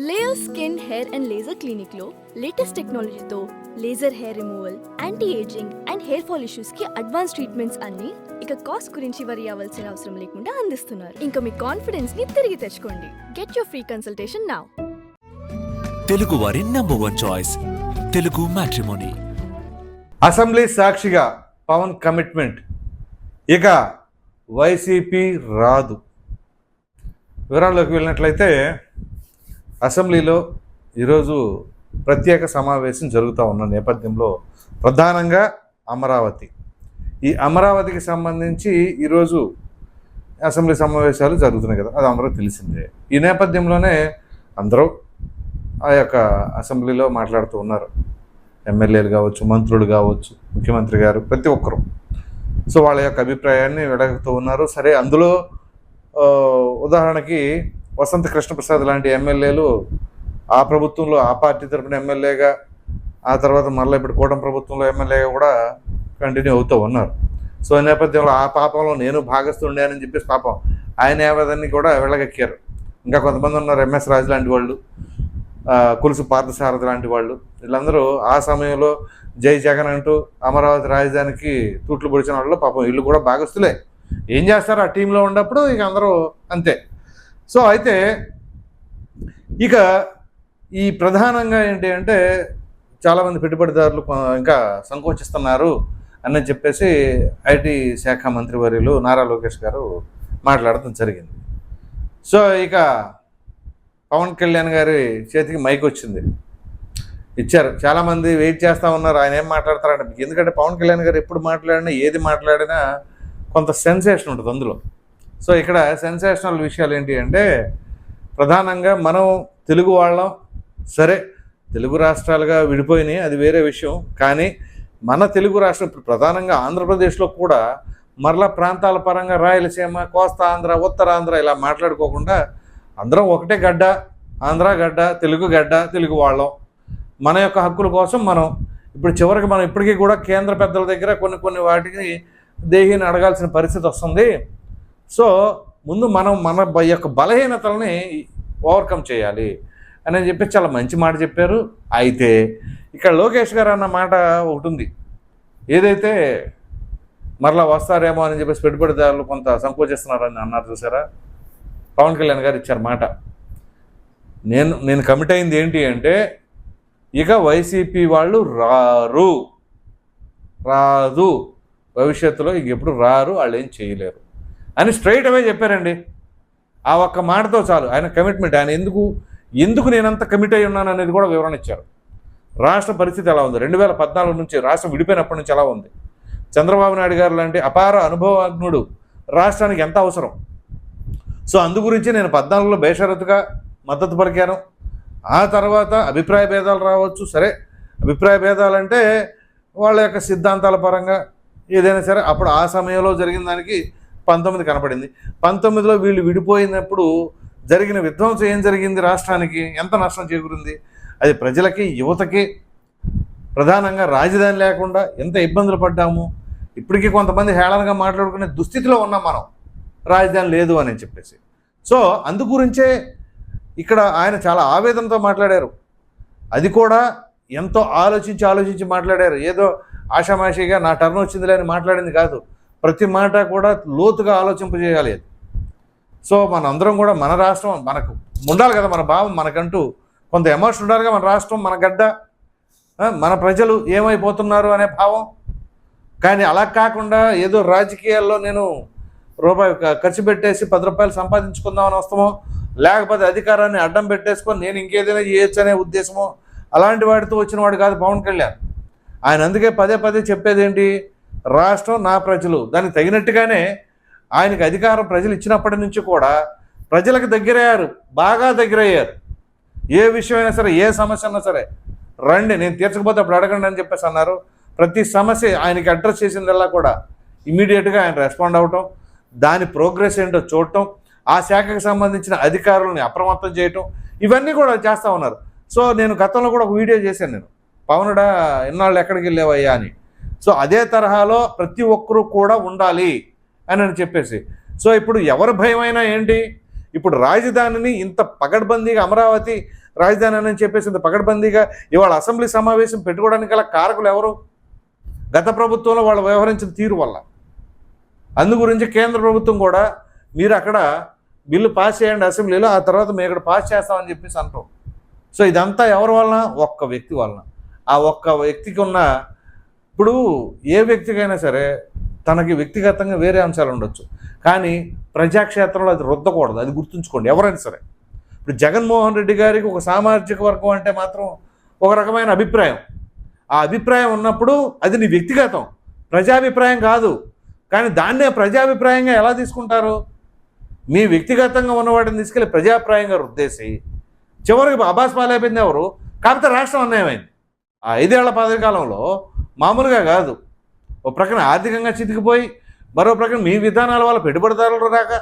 Layer skin hair and laser clinic లో latest టెక్నాలజీతో laser hair removal, anti ageing and hair fall issues కి advance treatments అన్ని ఇక cost గురించి వరి అవ్వాల్సిన అవసరం లేకుండా అందిస్తున్నారు. ఇంకా మీ కాన్ఫిడెన్స్ ని తిరిగి తెచ్చుకోండి. Get your free consultation now. Telugu వారి number 1 choice Telugu matrimony. Assembly సాక్షిగా పవన్ కమిట్మెంట్, ఇక వైసీపీ రాదు. వివరాల్లోకి వెళ్ళినట్లయితే అసెంబ్లీలో ఈరోజు ప్రత్యేక సమావేశం జరుగుతూ ఉన్న నేపథ్యంలో ప్రధానంగా ఈ అమరావతికి సంబంధించి ఈరోజు అసెంబ్లీ సమావేశాలు జరుగుతున్నాయి కదా, అది అందరూ తెలిసిందే. ఈ నేపథ్యంలోనే అందరూ ఆ యొక్క అసెంబ్లీలో మాట్లాడుతూ ఉన్నారు. ఎమ్మెల్యేలు కావచ్చు, మంత్రులు కావచ్చు, ముఖ్యమంత్రి గారు, ప్రతి ఒక్కరు. సో వాళ్ళ యొక్క అభిప్రాయాన్ని వెడగలుగుతూ ఉన్నారు. సరే, అందులో ఉదాహరణకి వసంత కృష్ణప్రసాద్ లాంటి ఎమ్మెల్యేలు ఆ ప్రభుత్వంలో ఆ పార్టీ తరఫున ఎమ్మెల్యేగా, ఆ తర్వాత మళ్ళీ ఇప్పుడు కూటమి ప్రభుత్వంలో ఎమ్మెల్యేగా కూడా కంటిన్యూ అవుతూ ఉన్నారు. సో ఈ నేపథ్యంలో ఆ పాపంలో నేను భాగస్తుండే అని చెప్పేసి పాపం ఆయన ఏవదాన్ని కూడా వెళ్ళగక్కారు. ఇంకా కొంతమంది ఉన్నారు, ఎంఎస్ రాజు లాంటి వాళ్ళు, కులుసు పార్థసారథి లాంటి వాళ్ళు. వీళ్ళందరూ ఆ సమయంలో జై జగన్ అంటూ అమరావతి రాజధానికి తూట్లు పొడిచిన వాళ్ళు పాపం వీళ్ళు కూడా భాగస్తులే. ఏం చేస్తారు ఆ టీంలో ఉన్నప్పుడు, ఇక అందరూ అంతే. సో అయితే ఇక ఈ ప్రధానంగా ఏంటి అంటే చాలామంది పెట్టుబడిదారులు ఇంకా సంకోచిస్తున్నారు అని చెప్పేసి ఐటీ శాఖ మంత్రివర్యులు నారా లోకేష్ గారు మాట్లాడటం జరిగింది. సో ఇక పవన్ కళ్యాణ్ గారి చేతికి మైక్ వచ్చింది, ఇచ్చారు. చాలామంది వెయిట్ చేస్తూ ఉన్నారు ఆయన ఏం మాట్లాడతారంటే. ఎందుకంటే పవన్ కళ్యాణ్ గారు ఎప్పుడు మాట్లాడినా, ఏది మాట్లాడినా కొంత సెన్సేషన్ ఉంటుంది అందులో. సో ఇక్కడ సెన్సేషనల్ విషయాలు ఏంటి అంటే, ప్రధానంగా మనం తెలుగు వాళ్ళం, సరే తెలుగు రాష్ట్రాలుగా విడిపోయినాయి, అది వేరే విషయం. కానీ మన తెలుగు రాష్ట్రం ప్రధానంగా ఆంధ్రప్రదేశ్లో కూడా మరలా ప్రాంతాల పరంగా రాయలసీమ, కోస్తా ఆంధ్ర, ఉత్తరాంధ్ర ఇలా మాట్లాడుకోకుండా అందరం ఒకటే గడ్డ, ఆంధ్ర గడ్డ, తెలుగు వాళ్ళం. మన యొక్క హక్కుల కోసం మనం ఇప్పుడు చివరికి మనం ఇప్పటికీ కూడా కేంద్ర పెద్దల దగ్గర కొన్ని వాటికి దేహిని అడగాల్సిన పరిస్థితి వస్తుంది. సో ముందు మనం మన యొక్క బలహీనతలని ఓవర్కమ్ చేయాలి అని చెప్పి చాలా మంచి మాట చెప్పారు. అయితే ఇక్కడ లోకేష్ గారు అన్న మాట ఒకటి ఉంది, ఏదైతే మరలా వస్తారేమో అని చెప్పేసి పెట్టుబడిదారులు కొంత సంకోచిస్తున్నారని అన్నారు చూసారా. పవన్ కళ్యాణ్ గారు ఇచ్చారు మాట, నేను కమిట్ అయింది ఏంటి అంటే, ఇక వైసీపీ వాళ్ళు రాదు, భవిష్యత్తులో ఇక ఎప్పుడు రారు, వాళ్ళు ఏం చేయలేరు అని స్ట్రైట్ అవే చెప్పారండి. ఆ ఒక్క మాటతో చాలు ఆయన కమిట్మెంట్. ఆయన ఎందుకు నేనంత కమిట్ అయి ఉన్నాను అనేది కూడా వివరణ ఇచ్చారు. రాష్ట్ర పరిస్థితి ఎలా ఉంది, 2014 నుంచి రాష్ట్రం విడిపోయినప్పటి నుంచి ఎలా ఉంది, చంద్రబాబు నాయుడు గారు లాంటి అపార అనుభవజ్ఞుడు రాష్ట్రానికి ఎంత అవసరం. సో అందు గురించి నేను 14లో బేషరతుగా మద్దతు పలికాను. ఆ తర్వాత అభిప్రాయ భేదాలు రావచ్చు, సరే అభిప్రాయ భేదాలంటే వాళ్ళ యొక్క సిద్ధాంతాల పరంగా ఏదైనా సరే. అప్పుడు ఆ సమయంలో జరిగిన దానికి 19 కనపడింది. 19లో వీళ్ళు విడిపోయినప్పుడు జరిగిన విధ్వంసం ఏం జరిగింది, రాష్ట్రానికి ఎంత నష్టం చేకూరింది, అది ప్రజలకి, యువతకి, ప్రధానంగా రాజధాని లేకుండా ఎంత ఇబ్బందులు పడ్డాము. ఇప్పటికీ కొంతమంది హేళనగా మాట్లాడుకునే దుస్థితిలో ఉన్నాం మనం, రాజధాని లేదు అని చెప్పేసి. సో అందు గురించే ఇక్కడ ఆయన చాలా ఆవేదనతో మాట్లాడారు. అది కూడా ఎంతో ఆలోచించి మాట్లాడారు. ఏదో ఆషామాషిగా నా టర్న్ వచ్చిందిలే అని మాట్లాడింది కాదు. ప్రతి మాట కూడా లోతుగా ఆలోచింపజేయాలి. సో మనందరం కూడా మన రాష్ట్రం మనకు ఉండాలి కదా, మన భావం మనకంటూ కొంత ఎమోషన్ ఉండాలిగా. మన రాష్ట్రం, మన గడ్డ, మన ప్రజలు ఏమైపోతున్నారు అనే భావం. కానీ అలా కాకుండా ఏదో రాజకీయాల్లో నేను రూపాయి ఖర్చు పెట్టేసి 10 రూపాయలు సంపాదించుకుందామని వస్తామో, లేకపోతే అధికారాన్ని అడ్డం పెట్టేసుకొని నేను ఇంకేదైనా చేయొచ్చు అనే ఉద్దేశమో, అలాంటి వాడితో వచ్చిన వాడు కాదు పవన్ కళ్యాణ్. ఆయన అందుకే పదే చెప్పేది ఏంటి, రాష్ట్రం నా ప్రజలు. దానికి తగినట్టుగానే ఆయనకి అధికారం ప్రజలు ఇచ్చినప్పటి నుంచి కూడా ప్రజలకు దగ్గరయ్యారు, బాగా దగ్గరయ్యారు. ఏ విషయమైనా సరే, ఏ సమస్య అయినా సరే, రండి నేను తీర్చకపోతే అప్పుడు అడగండి అని చెప్పేసి అన్నారు. ప్రతి సమస్య ఆయనకి అడ్రస్ చేసిందల్లా కూడా ఇమీడియట్గా ఆయన రెస్పాండ్ అవ్వటం, దాని ప్రోగ్రెస్ ఏంటో చూడటం, ఆ శాఖకు సంబంధించిన అధికారులని అప్రమత్తం చేయటం, ఇవన్నీ కూడా చేస్తూ ఉన్నారు. సో నేను గతంలో కూడా ఒక వీడియో చేశాను, నేను పవనుడా ఇన్నాళ్ళు ఎక్కడికి వెళ్ళేవయ్యా అని. సో అదే తరహాలో ప్రతి ఒక్కరూ కూడా ఉండాలి అని చెప్పేసి. సో ఇప్పుడు ఎవరి భయమైనా ఏంటి, ఇప్పుడు రాజధానిని ఇంత పగడ్బందీగా అమరావతి రాజధాని అని చెప్పేసింది పకడ్బందీగా ఇవాళ అసెంబ్లీ సమావేశం పెట్టుకోవడానికి గల కారకులు ఎవరు? గత ప్రభుత్వంలో వాళ్ళు వ్యవహరించిన తీరు వల్ల. అందు గురించి కేంద్ర ప్రభుత్వం కూడా మీరు అక్కడ బిల్లు పాస్ చేయండి అసెంబ్లీలో, ఆ తర్వాత మేము ఇక్కడ పాస్ చేస్తామని చెప్పేసి అంటాం. సో ఇదంతా ఎవరి వలన? ఒక్క వ్యక్తి వలన. ఆ ఒక్క వ్యక్తికి ఉన్న, ఇప్పుడు ఏ వ్యక్తికైనా సరే తనకి వ్యక్తిగతంగా వేరే అంశాలు ఉండొచ్చు, కానీ ప్రజాక్షేత్రంలో అది రుద్దకూడదు. అది గుర్తుంచుకోండి ఎవరైనా సరే. ఇప్పుడు జగన్మోహన్ రెడ్డి గారికి ఒక సామాజిక వర్గం అంటే మాత్రం ఒక రకమైన అభిప్రాయం. ఆ అభిప్రాయం ఉన్నప్పుడు అది నీ వ్యక్తిగతం, ప్రజాభిప్రాయం కాదు. కానీ దాన్నే ప్రజాభిప్రాయంగా ఎలా తీసుకుంటారు? మీ వ్యక్తిగతంగా ఉన్నవాటిని తీసుకెళ్ళి ప్రజాభిప్రాయంగా రుద్దేసి చివరికి అబాస్ పాలైపోయింది ఎవరు? కాకపోతే రాష్ట్రం అన్యాయమైంది. ఆ 5 ఏళ్ల పదకాలంలో మామూలుగా కాదు. ఒక ప్రక్కన ఆర్థికంగా చితికిపోయి, మరో ప్రక్కన మీ విధానాల వల్ల పెట్టుబడిదారులు రాక,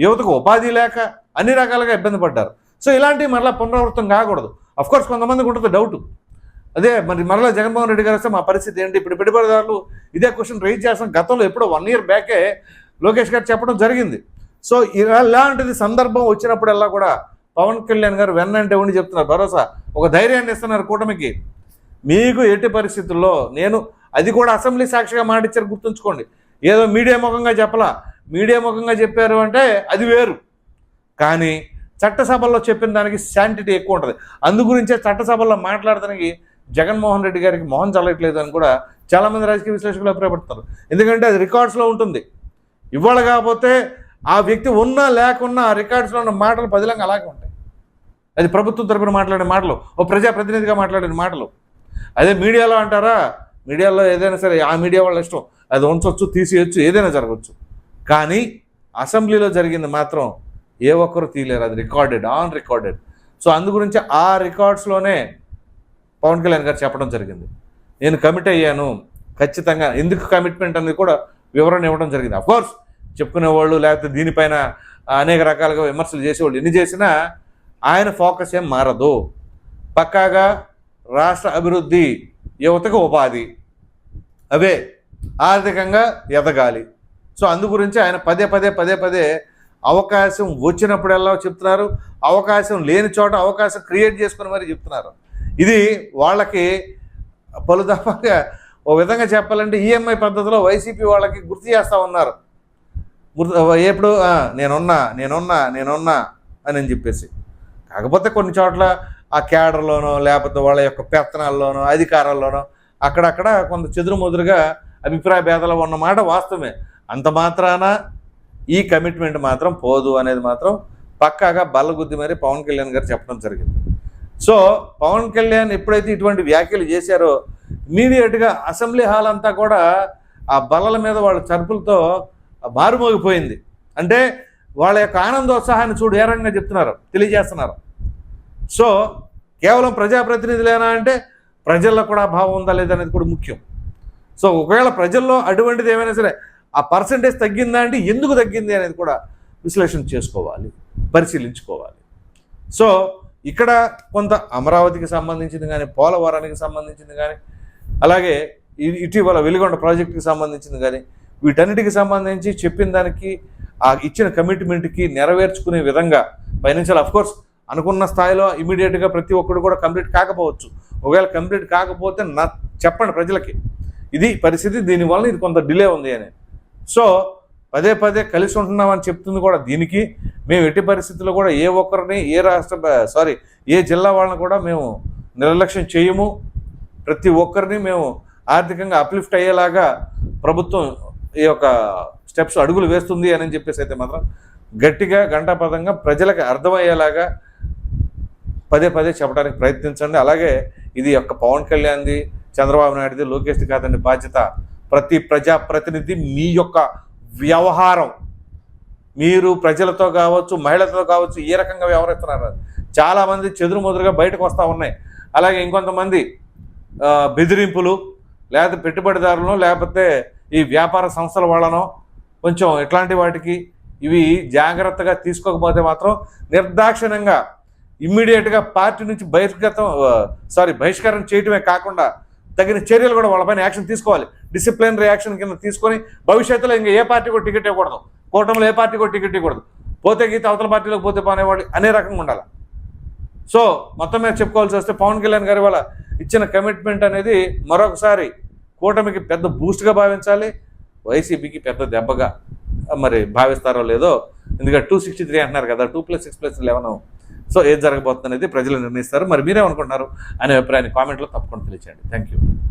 యువతకు ఉపాధి లేక అన్ని రకాలుగా ఇబ్బంది పడ్డారు. సో ఇలాంటివి మరలా పునరావృతం కాకూడదు. అఫ్కోర్స్ కొంతమందికి ఉంటుంది డౌట్, అదే మరి మరలా జగన్మోహన్ రెడ్డి గారు వస్తే మా పరిస్థితి ఏంటి? ఇప్పుడు పెట్టుబడిదారులు ఇదే క్వశ్చన్ రైజ్ చేస్తాం. గతంలో ఎప్పుడో 1 year బ్యాకే లోకేష్ గారు చెప్పడం జరిగింది. సో ఇలాంటిది సందర్భం వచ్చినప్పుడల్లా కూడా పవన్ కళ్యాణ్ గారు వెన్నంటే ఉండి చెప్తున్నారు, భరోసా, ఒక ధైర్యాన్ని ఇస్తున్నారు కూటమికి. మీకు ఎట్టి పరిస్థితుల్లో నేను, అది కూడా అసెంబ్లీ సాక్షిగా మాటిచ్చారు గుర్తుంచుకోండి. ఏదో మీడియా ముఖంగా చెప్పలా. మీడియా ముఖంగా చెప్పారు అంటే అది వేరు, కానీ చట్టసభల్లో చెప్పిన దానికి శాంటిటీ ఎక్కువ ఉంటుంది. అందుగురించే చట్టసభల్లో మాట్లాడడానికి జగన్మోహన్ రెడ్డి గారికి మొహం చల్లట్లేదు అని కూడా చాలామంది రాజకీయ విశ్లేషకులు అభిప్రాయపడతారు. ఎందుకంటే అది రికార్డ్స్లో ఉంటుంది. ఇవాళ కాకపోతే ఆ వ్యక్తి ఉన్నా లేకున్నా ఆ రికార్డ్స్లో ఉన్న మాటలు పదిలంగా అలాగే ఉంటాయి. అది ప్రభుత్వం తరపున మాట్లాడే మాటలు, ఓ ప్రజాప్రతినిధిగా మాట్లాడిన మాటలు. అదే మీడియాలో అంటారా, మీడియాలో ఏదైనా సరే ఆ మీడియా వాళ్ళ ఇష్టం, అది ఉంచవచ్చు, తీసేయచ్చు, ఏదైనా జరగవచ్చు. కానీ అసెంబ్లీలో జరిగింది మాత్రం ఏ ఒక్కరు తీయలేరు. అది రికార్డెడ్, ఆన్ రికార్డెడ్. సో అందుగురించి ఆ రికార్డ్స్లోనే పవన్ కళ్యాణ్ గారు చెప్పడం జరిగింది, నేను కమిట్ అయ్యాను ఖచ్చితంగా. ఎందుకు కమిట్మెంట్ అనేది కూడా వివరణ ఇవ్వడం జరిగింది. అఫ్కోర్స్ చెప్పుకునేవాళ్ళు లేకపోతే దీనిపైన అనేక రకాలుగా విమర్శలు చేసేవాళ్ళు ఎన్ని చేసినా ఆయన ఫోకస్ ఏం మారదు. పక్కాగా రాష్ట్ర అభివృద్ధి, యువతకు ఉపాధి, అవే ఆర్థికంగా ఎదగాలి. సో అందు గురించి ఆయన పదే పదే అవకాశం వచ్చినప్పుడల్లా చెప్తున్నారు. అవకాశం లేని చోట అవకాశం క్రియేట్ చేసుకుని మరీ చెప్తున్నారు. ఇది వాళ్ళకి పలుదఫాగా ఓ విధంగా చెప్పాలంటే ఈఎంఐ పద్ధతిలో వైసీపీ వాళ్ళకి గుర్తు చేస్తూ ఉన్నారు. ఎప్పుడు నేనున్నా అని చెప్పేసి. కాకపోతే కొన్ని చోట్ల ఆ క్యాడర్లోనో లేకపోతే వాళ్ళ యొక్క పెత్తనాల్లోనో అధికారాల్లోనో అక్కడక్కడ కొంత చెదురుమదురుగా అభిప్రాయ భేదాలు ఉన్నమాట వాస్తవమే. అంత మాత్రాన ఈ కమిట్మెంట్ మాత్రం పోదు అనేది మాత్రం పక్కాగా బల్లగుద్ది మరి పవన్ కళ్యాణ్ గారు చెప్పడం జరిగింది. సో పవన్ కళ్యాణ్ ఎప్పుడైతే ఇటువంటి వ్యాఖ్యలు చేశారో ఇమీడియట్గా అసెంబ్లీ హాల్ అంతా కూడా ఆ బల్లల మీద వాళ్ళ చరుపులతో మారుమోగిపోయింది. అంటే వాళ్ళ యొక్క ఆనందోత్సాహాన్ని చూడు ఏ రకంగా చెప్తున్నారు, తెలియజేస్తున్నారు. సో కేవలం ప్రజాప్రతినిధులేనా అంటే ప్రజల్లో కూడా భావం ఉందా లేదా అనేది కూడా ముఖ్యం. సో ఒకవేళ ప్రజల్లో అటువంటిది ఏమైనా సరే ఆ పర్సంటేజ్ తగ్గిందా అంటే ఎందుకు తగ్గింది అనేది కూడా విశ్లేషణ చేసుకోవాలి, పరిశీలించుకోవాలి. సో ఇక్కడ కొంత అమరావతికి సంబంధించింది కానీ, పోలవరానికి సంబంధించింది కానీ, అలాగే ఇటీవల వెలిగొండ ప్రాజెక్టుకి సంబంధించింది కానీ, వీటన్నిటికి సంబంధించి చెప్పిన దానికి ఆ ఇచ్చిన కమిట్మెంట్కి నెరవేర్చుకునే విధంగా పైనుంచాలి. అఫ్కోర్స్ అనుకున్న స్థాయిలో ఇమీడియట్గా ప్రతి ఒక్కరు కూడా కంప్లీట్ కాకపోవచ్చు. ఒకవేళ కంప్లీట్ కాకపోతే చెప్పండి ప్రజలకి ఇది పరిస్థితి, దీనివల్ల ఇది కొంత డిలే ఉంది అని. సో పదే కలిసి ఉంటున్నామని చెప్తుంది కూడా దీనికి. మేము ఎట్టి పరిస్థితుల్లో కూడా ఏ ఒక్కరిని ఏ జిల్లా వాళ్ళని కూడా మేము నిర్లక్ష్యం చేయము. ప్రతి ఒక్కరిని మేము ఆర్థికంగా అప్లిఫ్ట్ అయ్యేలాగా ప్రభుత్వం ఈ యొక్క స్టెప్స్ అడుగులు వేస్తుంది అని చెప్పేసి అయితే మాత్రం గట్టిగా గంటాపదంగా ప్రజలకు అర్థమయ్యేలాగా పదే చెప్పడానికి ప్రయత్నించండి. అలాగే ఇది యొక్క పవన్ కళ్యాణ్ది, చంద్రబాబు నాయుడుది, లోకేష్ది కాదండి బాధ్యత. ప్రతి ప్రజాప్రతినిధి మీ యొక్క వ్యవహారం, మీరు ప్రజలతో కావచ్చు, మహిళలతో కావచ్చు, ఏ రకంగా వ్యవహరిస్తున్నారు. చాలామంది చెదురుమదురుగా బయటకు వస్తూ ఉన్నాయి. అలాగే ఇంకొంతమంది బెదిరింపులు, లేకపోతే పెట్టుబడిదారులను, లేకపోతే ఈ వ్యాపార సంస్థల వాళ్ళనో కొంచెం ఇట్లాంటి వాటికి ఇవి జాగ్రత్తగా తీసుకోకపోతే మాత్రం నిర్దాక్షిణ్యంగా ఇమ్మీడియట్గా పార్టీ నుంచి బహిష్కరణ చేయటమే కాకుండా తగిన చర్యలు కూడా వాళ్ళపైన యాక్షన్ తీసుకోవాలి. డిసిప్లినరీ యాక్షన్ కింద తీసుకొని భవిష్యత్తులో ఇంకా ఏ పార్టీ కూడా టికెట్ ఇవ్వకూడదు, కూటమిలో ఏ పార్టీ కూడా టికెట్ ఇవ్వకూడదు. పోతే గీత అవతల పార్టీలోకి పోతే పోనేవాళ్ళు అనే రకంగా ఉండాలి. సో మొత్తం మీద చెప్పుకోవాల్సి వస్తే పవన్ కళ్యాణ్ గారి వాళ్ళ ఇచ్చిన కమిట్మెంట్ అనేది మరొకసారి కూటమికి పెద్ద బూస్ట్గా భావించాలి, వైసీపీకి పెద్ద దెబ్బగా మరి భావిస్తారో లేదో. ఎందుకంటే 263 అంటున్నారు కదా, 2+6+11. సో ఏది జరగబోతుంది అనేది ప్రజలు నిర్ణయిస్తారు. మరి మీరేమనుకుంటున్నారు అనే అభిప్రాయాన్ని కామెంట్లో తప్పకుండా తెలియచేయండి. Thank you.